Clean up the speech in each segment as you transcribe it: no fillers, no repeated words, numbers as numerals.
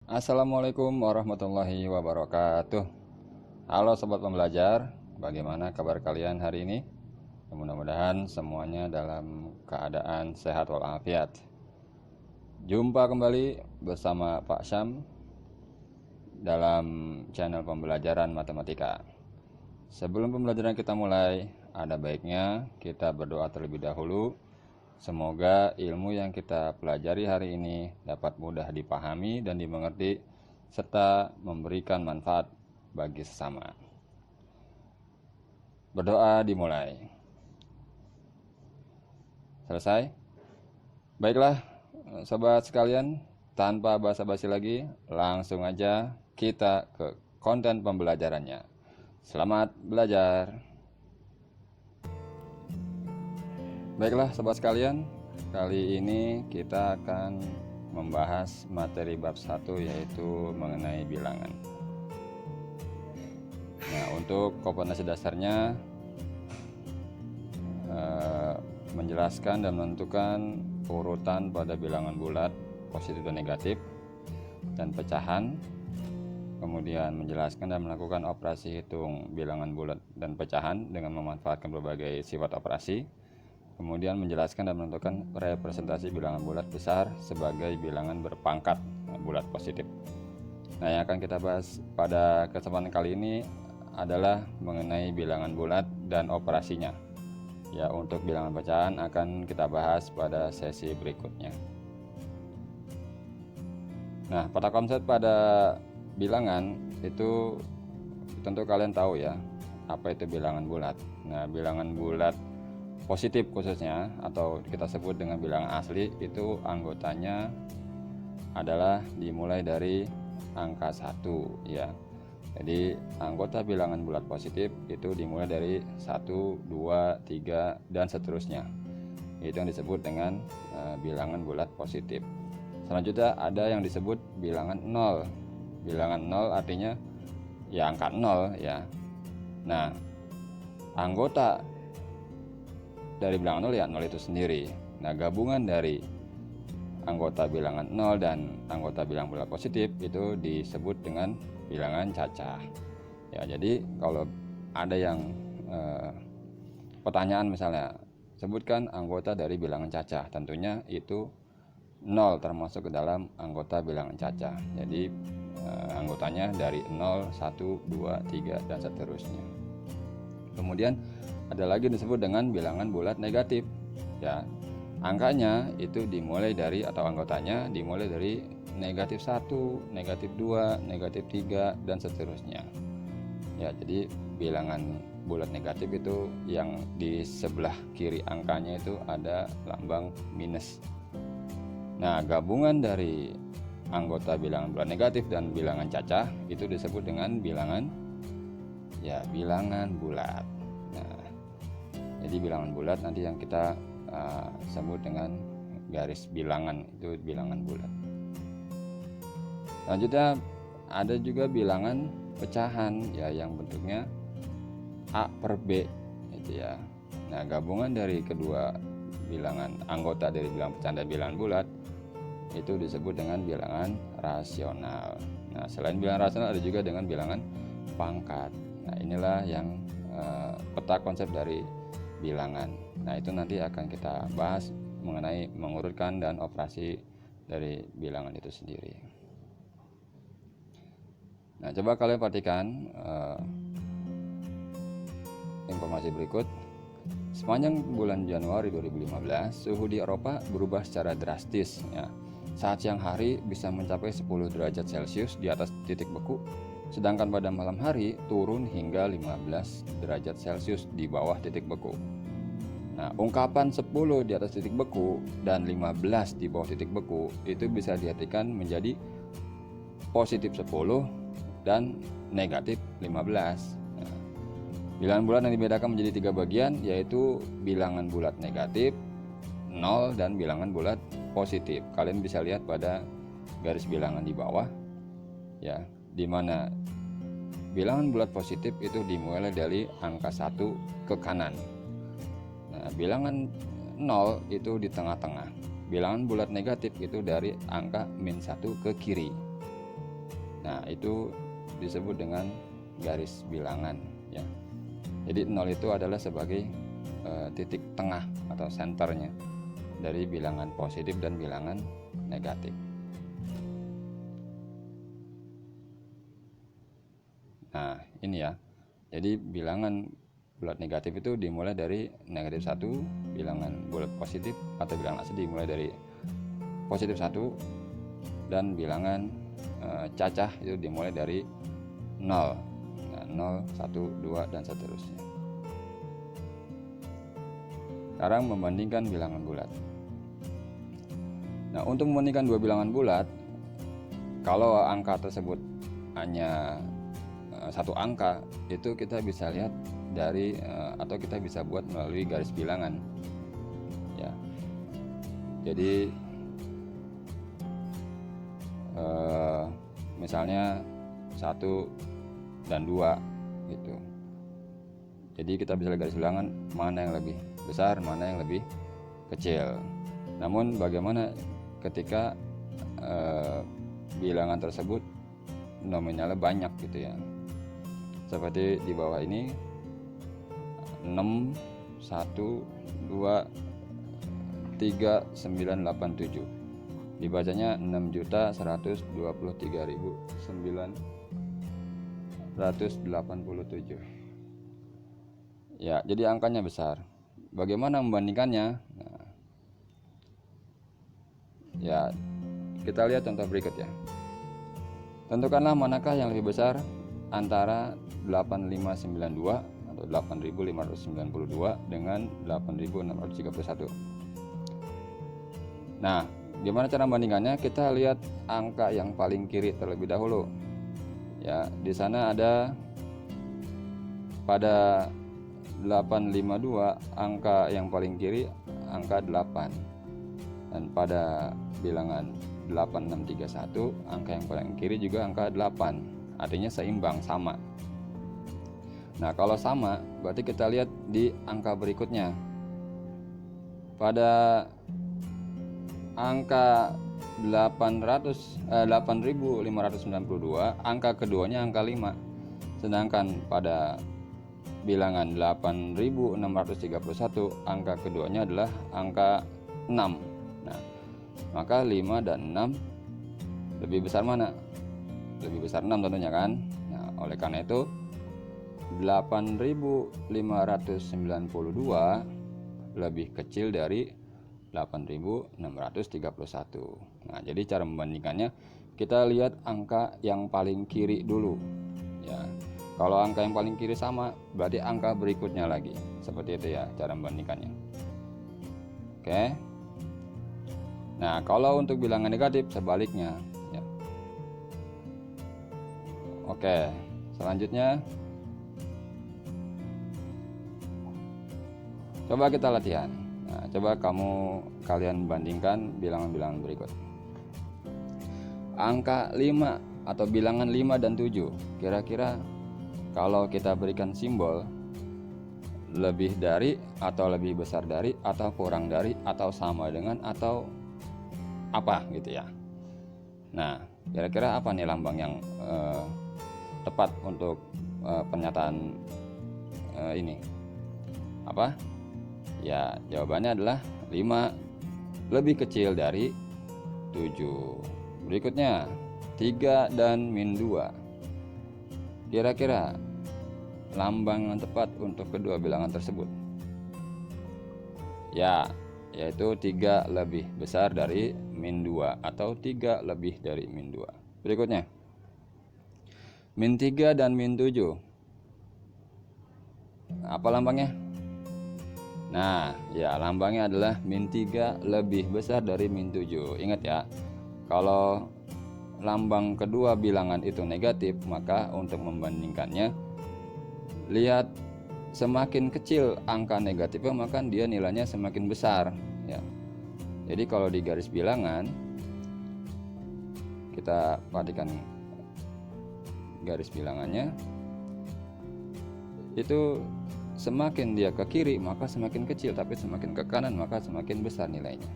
Assalamualaikum warahmatullahi wabarakatuh. Halo sobat pembelajar, bagaimana kabar kalian hari ini? Mudah-mudahan semuanya dalam keadaan sehat walafiat. Jumpa kembali bersama Pak Syam dalam channel pembelajaran matematika. Sebelum pembelajaran kita mulai, ada baiknya kita berdoa terlebih dahulu. Semoga ilmu yang kita pelajari hari ini dapat mudah dipahami dan dimengerti, serta memberikan manfaat bagi sesama. Berdoa dimulai. Selesai? Baiklah, sobat sekalian, tanpa basa-basi lagi, langsung aja kita ke konten pembelajarannya. Selamat belajar. Baiklah sobat sekalian, kali ini kita akan membahas materi bab 1, yaitu mengenai bilangan. Nah, untuk kompetensi dasarnya menjelaskan dan menentukan urutan pada bilangan bulat, positif dan negatif, dan pecahan. Kemudian menjelaskan dan melakukan operasi hitung bilangan bulat dan pecahan dengan memanfaatkan berbagai sifat operasi. Kemudian menjelaskan dan menentukan representasi bilangan bulat besar sebagai bilangan berpangkat bulat positif. Nah, yang akan kita bahas pada kesempatan kali ini adalah mengenai bilangan bulat dan operasinya. Ya, untuk bilangan pecahan akan kita bahas pada sesi berikutnya. Nah, pada konsep pada bilangan itu tentu kalian tahu ya, apa itu bilangan bulat. Nah, bilangan bulat positif khususnya, atau kita sebut dengan bilangan asli, itu anggotanya adalah dimulai dari angka 1 ya. Jadi anggota bilangan bulat positif itu dimulai dari 1, 2, 3 dan seterusnya. Itu yang disebut dengan bilangan bulat positif. Selanjutnya ada yang disebut bilangan 0. Bilangan 0 artinya ya angka 0 ya. Nah, anggota dari bilangan 0 ya 0 itu sendiri. Nah, gabungan dari anggota bilangan 0 dan anggota bilangan bulat positif itu disebut dengan bilangan cacah. Ya, jadi kalau ada yang pertanyaan misalnya, sebutkan anggota dari bilangan cacah, tentunya itu 0 termasuk ke dalam anggota bilangan cacah. Jadi anggotanya dari 0, 1, 2, 3 dan seterusnya. Kemudian ada lagi disebut dengan bilangan bulat negatif ya. Angkanya itu dimulai dari, atau anggotanya dimulai dari negatif 1, negatif 2, negatif 3 dan seterusnya. Ya, jadi bilangan bulat negatif itu yang di sebelah kiri angkanya itu ada lambang minus. Nah, gabungan dari anggota bilangan bulat negatif dan bilangan cacah itu disebut dengan bilangan bulat. Nah, jadi bilangan bulat nanti yang kita sebut dengan garis bilangan, itu bilangan bulat. Selanjutnya ada juga bilangan pecahan ya, yang bentuknya A per B itu ya. Nah, gabungan dari kedua bilangan anggota dari bilangan pecahan dan bilangan bulat itu disebut dengan bilangan rasional. Nah, selain bilangan rasional ada juga dengan bilangan pangkat. Nah, inilah yang peta konsep dari bilangan. Nah, itu nanti akan kita bahas mengenai mengurutkan dan operasi dari bilangan itu sendiri. Nah, coba kalian perhatikan informasi berikut. Sepanjang bulan Januari 2015, suhu di Eropa berubah secara drastis ya. Saat siang hari bisa mencapai 10 derajat Celcius di atas titik beku, sedangkan pada malam hari turun hingga 15 derajat Celcius di bawah titik beku. Nah, ungkapan 10 di atas titik beku dan 15 di bawah titik beku itu bisa diartikan menjadi positif 10 dan negatif 15. Nah, bilangan bulat yang dibedakan menjadi 3 bagian, yaitu bilangan bulat negatif, 0 dan bilangan bulat positif. Kalian bisa lihat pada garis bilangan di bawah ya, di mana bilangan bulat positif itu dimulai dari angka 1 ke kanan. Nah, bilangan 0 itu di tengah-tengah. Bilangan bulat negatif itu dari angka min 1 ke kiri. Nah, itu disebut dengan garis bilangan ya. Jadi 0 itu adalah sebagai titik tengah atau senternya dari bilangan positif dan bilangan negatif. Nah, ini ya. Jadi bilangan bulat negatif itu dimulai dari negatif 1, bilangan bulat positif atau bilangan asli dimulai dari positif 1, dan bilangan cacah itu dimulai dari 0. Nah, 0, 1, 2 dan seterusnya. Sekarang membandingkan bilangan bulat. Nah, untuk membandingkan dua bilangan bulat, kalau angka tersebut hanya satu angka, itu kita bisa lihat dari atau kita bisa buat melalui garis bilangan ya. Jadi misalnya 1 dan 2 gitu. Jadi kita bisa lihat garis bilangan mana yang lebih besar, mana yang lebih kecil. Namun bagaimana ketika bilangan tersebut nominalnya banyak gitu ya. Seperti di bawah ini 6, 1, 2, 3, 9, 8, 7. Dibacanya 6.123.987. Ya, jadi angkanya besar. Bagaimana membandingkannya? Nah, ya, kita lihat contoh berikut ya. Tentukanlah manakah yang lebih besar antara 8592 atau 8592 dengan 8631. Nah, gimana cara membandingkannya? Kita lihat angka yang paling kiri terlebih dahulu. Ya, di sana ada pada 852 angka yang paling kiri angka 8, dan pada bilangan 8631 angka yang paling kiri juga angka 8, artinya seimbang, sama. Nah, kalau sama berarti kita lihat di angka berikutnya. Pada angka 8592 angka keduanya angka 5, sedangkan pada bilangan 8631 angka keduanya adalah angka 6. Nah, maka 5 dan 6 lebih besar mana? Lebih besar 6 tentunya kan. Nah, oleh karena itu 8592 lebih kecil dari 8631. Nah, jadi cara membandingkannya kita lihat angka yang paling kiri dulu ya. Kalau angka yang paling kiri sama, berarti angka berikutnya lagi. Seperti itu ya cara membandingkannya. Oke. Nah, kalau untuk bilangan negatif sebaliknya ya. Oke, selanjutnya coba kita latihan. Nah, coba kalian bandingkan bilangan-bilangan berikut. Angka 5 atau bilangan 5 dan 7, kira-kira kalau kita berikan simbol lebih dari atau lebih besar dari atau kurang dari atau sama dengan atau apa gitu ya. Nah, kira-kira apa nih lambang yang tepat untuk pernyataan ini? Apa? Ya, jawabannya adalah 5 lebih kecil dari 7. Berikutnya 3 dan min 2. Kira-kira lambang yang tepat untuk kedua bilangan tersebut? Ya, yaitu 3 lebih besar dari min 2 atau 3 lebih dari min 2. Berikutnya min 3 dan min 7. Apa lambangnya? Nah, ya lambangnya adalah min 3 lebih besar dari min 7. Ingat ya, kalau lambang kedua bilangan itu negatif, maka untuk membandingkannya lihat semakin kecil angka negatifnya maka dia nilainya semakin besar ya. Jadi kalau di garis bilangan kita perhatikan garis bilangannya itu semakin dia ke kiri maka semakin kecil, tapi semakin ke kanan maka semakin besar nilainya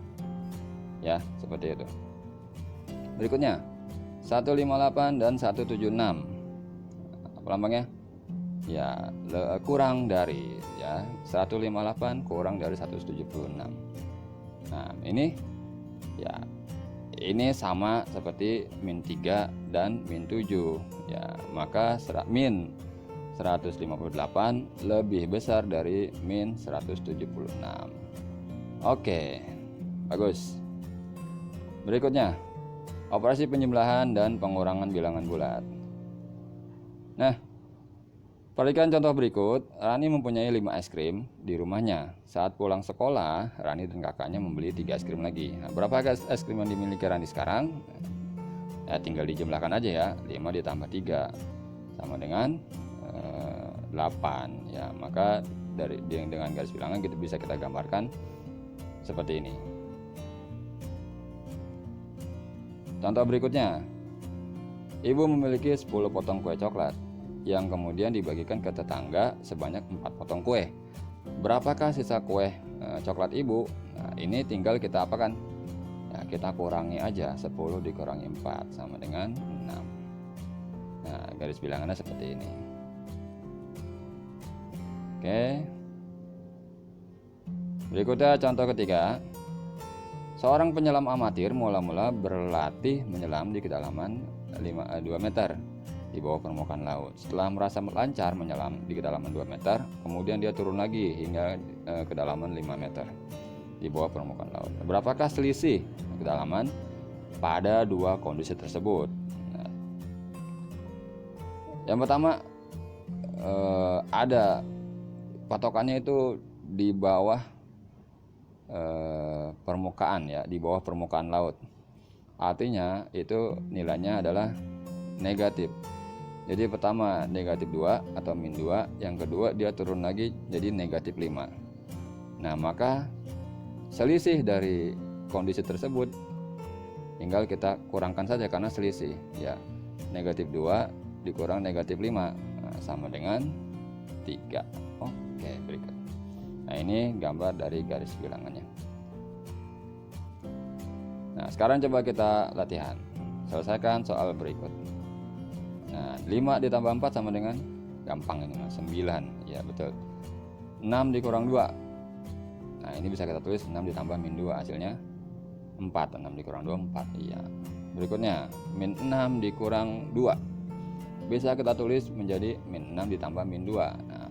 ya, seperti itu. Berikutnya 158 dan 176. Apa lambangnya? Ya, kurang dari ya 158 kurang dari 176. Nah, ini ya ini sama seperti min 3 dan min 7 ya, maka min 158 lebih besar dari min 176. Oke, bagus. Berikutnya, operasi penjumlahan dan pengurangan bilangan bulat. Nah, perhatikan contoh berikut. Rani mempunyai 5 es krim di rumahnya. Saat pulang sekolah, Rani dan kakaknya membeli 3 es krim lagi. Nah, berapa es krim yang dimiliki Rani sekarang? Ya, tinggal dijumlahkan aja ya. 5 ditambah 3 sama dengan 8 ya. Maka dengan garis bilangan kita bisa kita gambarkan seperti ini. Contoh berikutnya. Ibu memiliki 10 potong kue coklat yang kemudian dibagikan ke tetangga sebanyak 4 potong kue. Berapakah sisa kue coklat ibu? Nah, ini tinggal kita apakan? Ya, kita kurangi aja. 10 dikurangi 4 sama dengan 6. Nah, garis bilangannya seperti ini. Oke. Berikutnya contoh ketiga. Seorang penyelam amatir mula-mula berlatih menyelam di kedalaman 2 meter di bawah permukaan laut. Setelah merasa lancar menyelam di kedalaman 2 meter, kemudian dia turun lagi hingga kedalaman 5 meter di bawah permukaan laut. Berapakah selisih kedalaman pada dua kondisi tersebut? Nah, yang pertama ada patokannya itu di bawah permukaan ya, di bawah permukaan laut. Artinya itu nilainya adalah negatif. Jadi pertama negatif 2 atau min 2, yang kedua dia turun lagi jadi negatif 5. Nah, maka selisih dari kondisi tersebut tinggal kita kurangkan saja karena selisih ya. Negatif 2 dikurang negatif 5 sama dengan 3. Oke, berikut. Nah, ini gambar dari garis bilangannya. Nah, sekarang coba kita latihan. Selesaikan soal berikut. Nah, 5 ditambah 4 sama dengan, gampang ini mas, 9. Ya, betul. 6 dikurang 2. Nah, ini bisa kita tulis 6 ditambah min 2, hasilnya 4. 6 dikurang 2, 4. Iya. Berikutnya, min 6 dikurang 2. Bisa kita tulis menjadi min 6 ditambah min 2. Nah,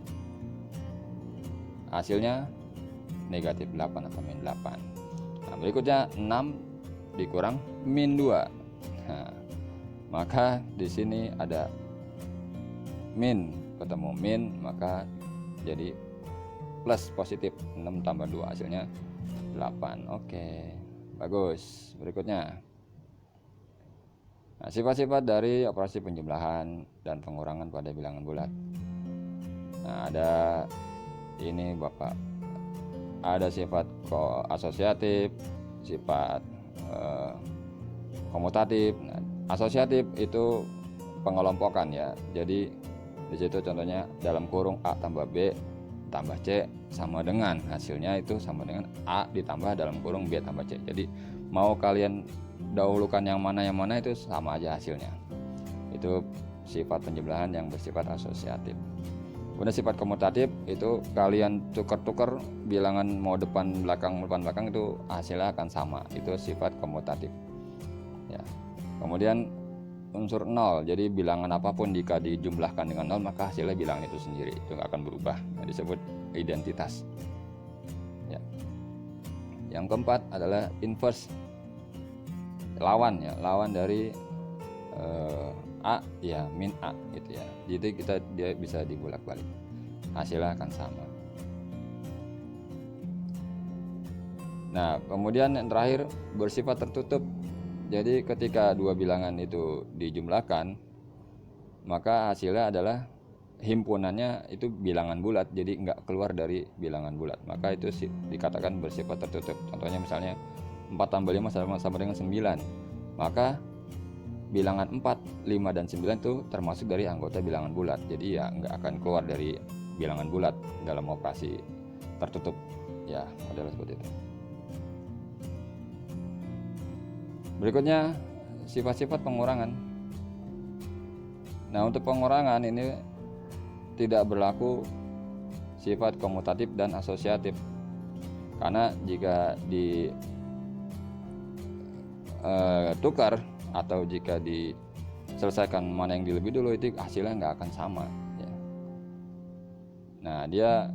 hasilnya negatif 8 atau min 8. Nah, berikutnya 6 dikurang min 2. Nah, maka di sini ada min, ketemu min, maka jadi plus positif. 6 tambah 2 hasilnya 8. Oke, bagus. Berikutnya, nah, sifat-sifat dari operasi penjumlahan dan pengurangan pada bilangan bulat. Nah, ada ini Bapak, ada sifat asosiatif, sifat komutatif. Nah, asosiatif itu pengelompokan ya. Jadi di situ contohnya dalam kurung A tambah B tambah C sama dengan, hasilnya itu sama dengan A ditambah dalam kurung B tambah C. Jadi mau kalian dahulukan yang mana itu sama aja hasilnya. Itu sifat penjumlahan yang bersifat asosiatif. Kemudian sifat komutatif itu kalian tukar-tukar bilangan mau depan belakang itu hasilnya akan sama. Itu sifat komutatif. Ya. Kemudian unsur 0, jadi bilangan apapun jika dijumlahkan dengan 0 maka hasilnya bilangan itu sendiri, itu nggak akan berubah. Nah, disebut identitas. Ya. Yang keempat adalah inverse, lawan ya, lawan dari A ya, min A gitu ya. Jadi dia bisa dibulak-balik, hasilnya akan sama. Nah, kemudian yang terakhir bersifat tertutup. Jadi ketika dua bilangan itu dijumlahkan, maka hasilnya adalah himpunannya itu bilangan bulat, jadi nggak keluar dari bilangan bulat. Maka itu dikatakan bersifat tertutup. Contohnya misalnya 4 tambah 5 sama dengan 9. Maka bilangan 4, 5, dan 9 itu termasuk dari anggota bilangan bulat. Jadi ya nggak akan keluar dari bilangan bulat dalam operasi tertutup. Ya, adalah seperti itu. Berikutnya sifat-sifat pengurangan. Nah, untuk pengurangan ini tidak berlaku sifat komutatif dan asosiatif, karena jika ditukar atau jika diselesaikan mana yang lebih dulu, itu hasilnya nggak akan sama ya. Nah, dia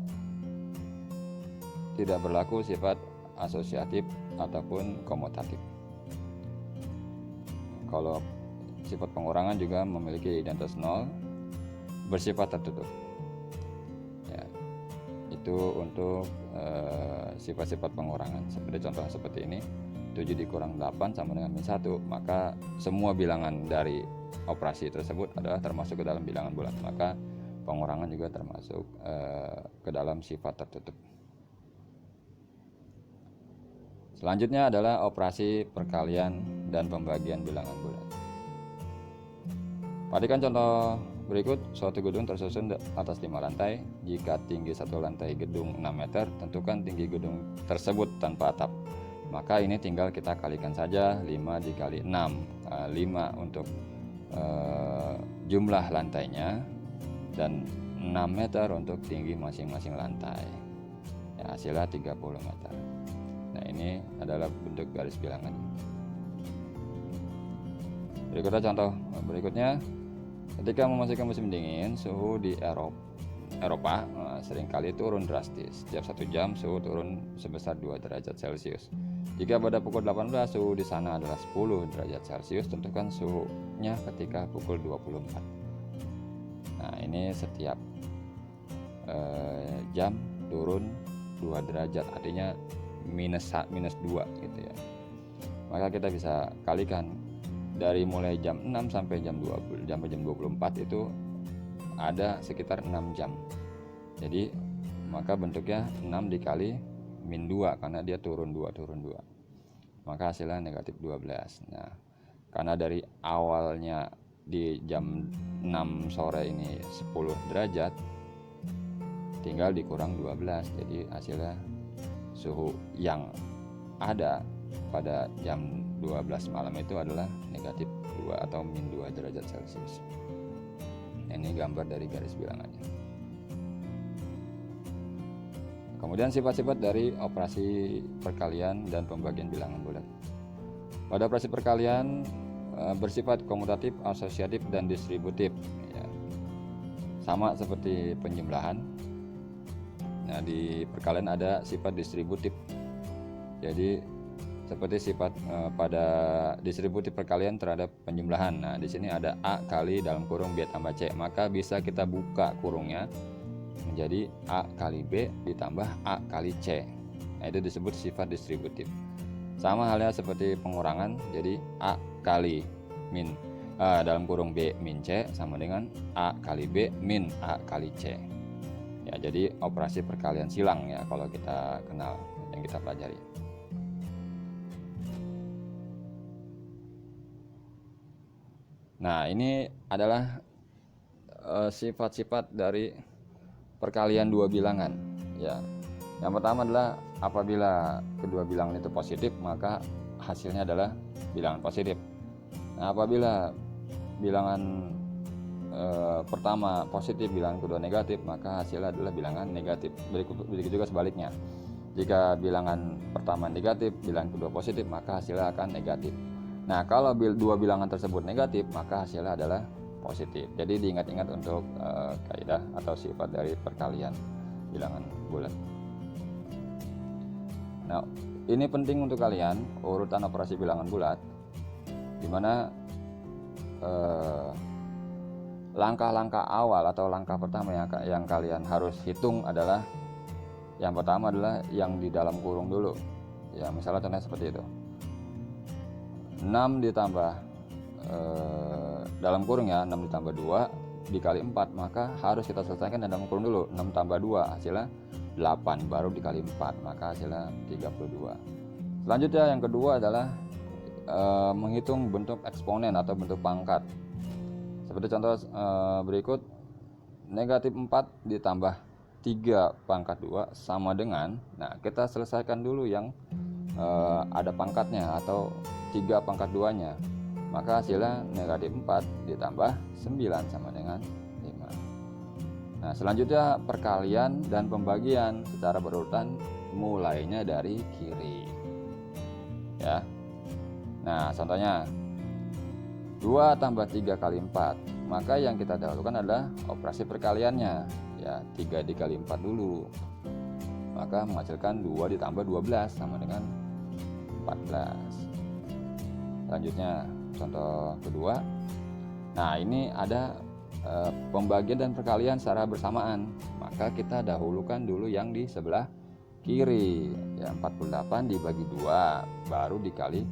tidak berlaku sifat asosiatif ataupun komutatif. Kalau sifat pengurangan juga memiliki identitas nol, bersifat tertutup ya. Itu untuk sifat-sifat pengurangan. Seperti contoh seperti ini, 7 dikurang 8 sama dengan min 1, maka semua bilangan dari operasi tersebut adalah termasuk ke dalam bilangan bulat, maka pengurangan juga termasuk ke dalam sifat tertutup. Selanjutnya adalah operasi perkalian dan pembagian bilangan bulat. Perhatikan contoh berikut. Suatu gedung tersusun atas 5 lantai. Jika tinggi satu lantai gedung 6 meter, tentukan tinggi gedung tersebut tanpa atap. Maka ini tinggal kita kalikan saja, 5 dikali 6. 5 untuk jumlah lantainya dan 6 meter untuk tinggi masing-masing lantai ya, hasilnya 30 meter. Nah, ini adalah bentuk garis bilangan. Berikutnya contoh berikutnya, ketika memasuki musim dingin, suhu di Eropa seringkali turun drastis. Setiap 1 jam suhu turun sebesar 2 derajat Celcius. Jika pada pukul 18 suhu di sana adalah 10 derajat Celcius, tentukan suhunya ketika pukul 24. Nah, ini setiap jam turun 2 derajat, artinya minus 2 gitu ya. Maka kita bisa kalikan dari mulai jam 6 sampai jam 24 itu ada sekitar 6 jam. Jadi maka bentuknya 6 dikali min 2, karena dia turun 2. Maka hasilnya negatif 12. Nah, karena dari awalnya di jam 6 sore ini 10 derajat, tinggal dikurang 12. Jadi hasilnya suhu yang ada pada jam 12 malam itu adalah negatif 2 atau min 2 derajat Celcius. Ini gambar dari garis bilangannya. Kemudian sifat-sifat dari operasi perkalian dan pembagian bilangan bulat. Pada operasi perkalian bersifat komutatif, asosiatif, dan distributif ya. Sama seperti penjumlahan. Nah, di perkalian ada sifat distributif. Jadi seperti sifat pada distributif perkalian terhadap penjumlahan. Nah, di sini ada A kali dalam kurung B tambah C, maka bisa kita buka kurungnya menjadi A kali B ditambah A kali C. Nah, itu disebut sifat distributif. Sama halnya seperti pengurangan, jadi A kali min dalam kurung B min C sama dengan A kali B min A kali C. Ya, jadi operasi perkalian silang ya kalau kita kenal, yang kita pelajari. Nah, ini adalah sifat-sifat dari perkalian dua bilangan ya. Yang pertama adalah apabila kedua bilangan itu positif, maka hasilnya adalah bilangan positif. Nah, apabila bilangan pertama positif, bilangan kedua negatif, maka hasilnya adalah bilangan negatif. Begitu juga sebaliknya. Jika bilangan pertama negatif, bilangan kedua positif, maka hasilnya akan negatif. Nah, kalau dua bilangan tersebut negatif, maka hasilnya adalah positif. Jadi diingat-ingat untuk kaidah atau sifat dari perkalian bilangan bulat. Nah, ini penting untuk kalian, urutan operasi bilangan bulat, dimana langkah-langkah awal atau langkah pertama yang kalian harus hitung adalah, yang pertama adalah yang di dalam kurung dulu ya. Misalnya contohnya seperti itu, 6 ditambah dalam kurung ya, 6 ditambah 2 dikali 4, maka harus kita selesaikan dalam kurung dulu. 6 tambah 2 hasilnya 8, baru dikali 4, maka hasilnya 32. Selanjutnya yang kedua adalah menghitung bentuk eksponen atau bentuk pangkat. Seperti contoh berikut, negatif 4 ditambah 3 pangkat 2 sama dengan, nah kita selesaikan dulu yang ada pangkatnya atau 3 pangkat 2 nya. maka hasilnya negatif 4 ditambah 9 sama dengan 5. Nah, selanjutnya perkalian dan pembagian secara berurutan, mulainya dari kiri ya. Nah, contohnya 2 tambah 3 kali 4, maka yang kita dahulukan adalah operasi perkaliannya ya. 3 dikali 4 dulu, maka menghasilkan 2 ditambah 12 sama dengan 14. Selanjutnya contoh kedua. Nah, ini ada pembagian dan perkalian secara bersamaan, maka kita dahulukan dulu yang di sebelah kiri ya. 48 dibagi 2 baru dikali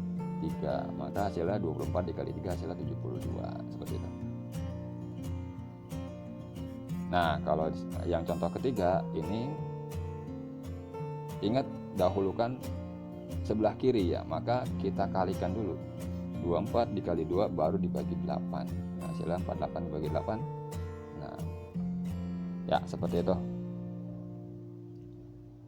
3, maka hasilnya 24 dikali 3 hasilnya 72, seperti itu. Nah, kalau yang contoh ketiga ini, ingat dahulukan sebelah kiri ya, maka kita kalikan dulu. 24 dikali 2 baru dibagi 8. Nah, hasilnya 48 dibagi 8. Nah, ya seperti itu.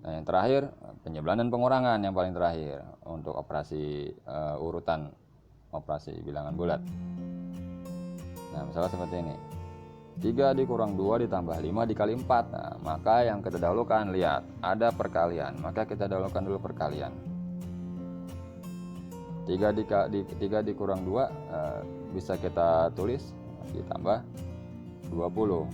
Nah, yang terakhir penjumlahan dan pengurangan, yang paling terakhir untuk operasi urutan operasi bilangan bulat. Nah, misalnya seperti ini. 3 dikurang 2 ditambah 5 dikali 4. Nah, maka yang kita dahulukan, lihat ada perkalian, maka kita dahulukan dulu perkalian. 3 dikurang 2 bisa kita tulis ditambah 20.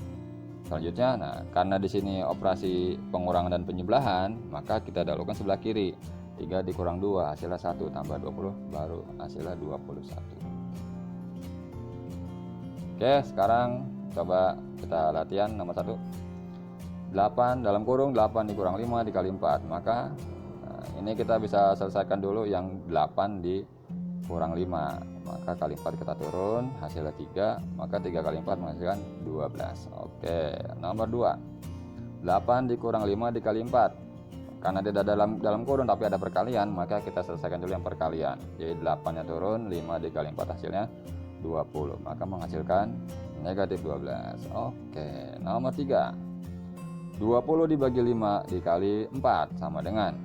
Selanjutnya, nah karena di sini operasi pengurangan dan penjumlahan, maka kita dahulukan sebelah kiri. 3 dikurang 2 hasilnya 1 tambah 20 baru hasilnya 21. Oke, sekarang coba kita latihan nomor 1. 8 dalam kurung 8 dikurang 5 dikali 4, maka ini kita bisa selesaikan dulu yang 8 dikurang 5, maka kali 4 kita turun, hasilnya 3, maka 3 kali 4 menghasilkan 12. Oke, nomor 2. 8 dikurang 5 dikali 4, karena dia ada dalam kurung tapi ada perkalian, maka kita selesaikan dulu yang perkalian. Jadi 8 nya turun, 5 dikali 4 hasilnya 20, maka menghasilkan negatif 12. Oke, nomor 3. 20 dibagi 5 dikali 4 sama dengan,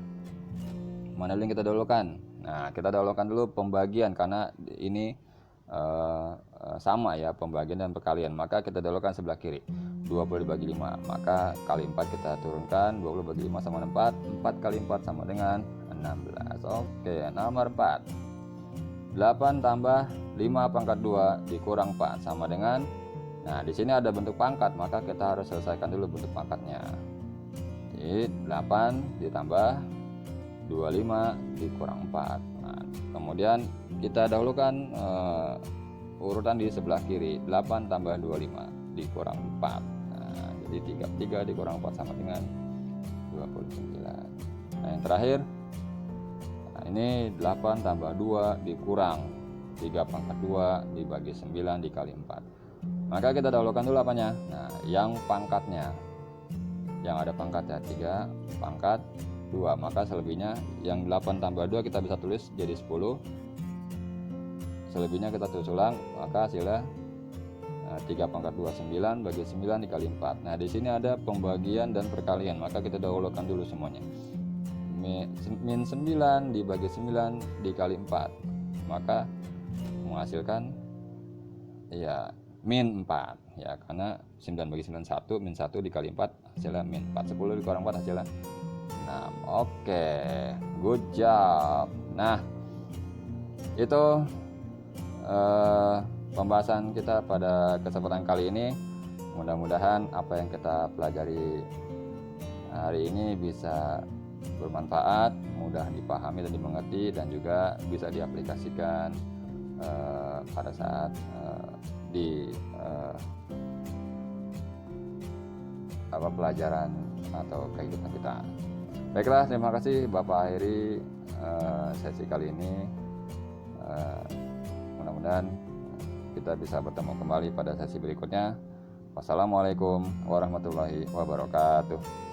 mana dulu yang kita dahulukan? Nah, kita dahulukan dulu pembagian karena ini sama ya, pembagian dan perkalian, maka kita dahulukan sebelah kiri. 20 dibagi 5, maka kali 4 kita turunkan, 20 bagi 5 sama 4, 4 kali 4 sama dengan 16. Oke, nomor 4. 8 tambah 5 pangkat 2 dikurang 4 sama dengan, nah di sini ada bentuk pangkat, maka kita harus selesaikan dulu bentuk pangkatnya. Jadi 8 ditambah 25 dikurang 4. Nah, kemudian kita dahulukan urutan di sebelah kiri. 8 tambah 25 dikurang 4. Nah, jadi 3 dikurang 4 sama dengan 29. Nah, yang terakhir, nah, ini 8 tambah 2 dikurang 3 pangkat 2 dibagi 9 dikali 4. Maka kita dahulukan dulu apanya? Nah, yang pangkatnya. Yang ada pangkatnya 3 pangkat 2, maka selebihnya yang 8 tambah 2 kita bisa tulis jadi 10. Selebihnya kita tulis ulang, maka hasilnya 3 pangkat 2 9 bagi 9 dikali 4. Nah, di sini ada pembagian dan perkalian, maka kita dahulukan dulu semuanya. Min 9 dibagi 9 dikali 4, maka menghasilkan ya min 4 ya, karena 9 bagi 9 1, min 1 dikali 4 hasilnya min 4. 10 dikurang 4 hasilnya 6. Oke, good job. Nah, itu pembahasan kita pada kesempatan kali ini. Mudah-mudahan apa yang kita pelajari hari ini bisa bermanfaat, mudah dipahami dan dimengerti, dan juga bisa diaplikasikan pada saat di pelajaran atau kehidupan kita. Baiklah, terima kasih Bapak akhiri sesi kali ini. Mudah-mudahan kita bisa bertemu kembali pada sesi berikutnya. Wassalamualaikum warahmatullahi wabarakatuh.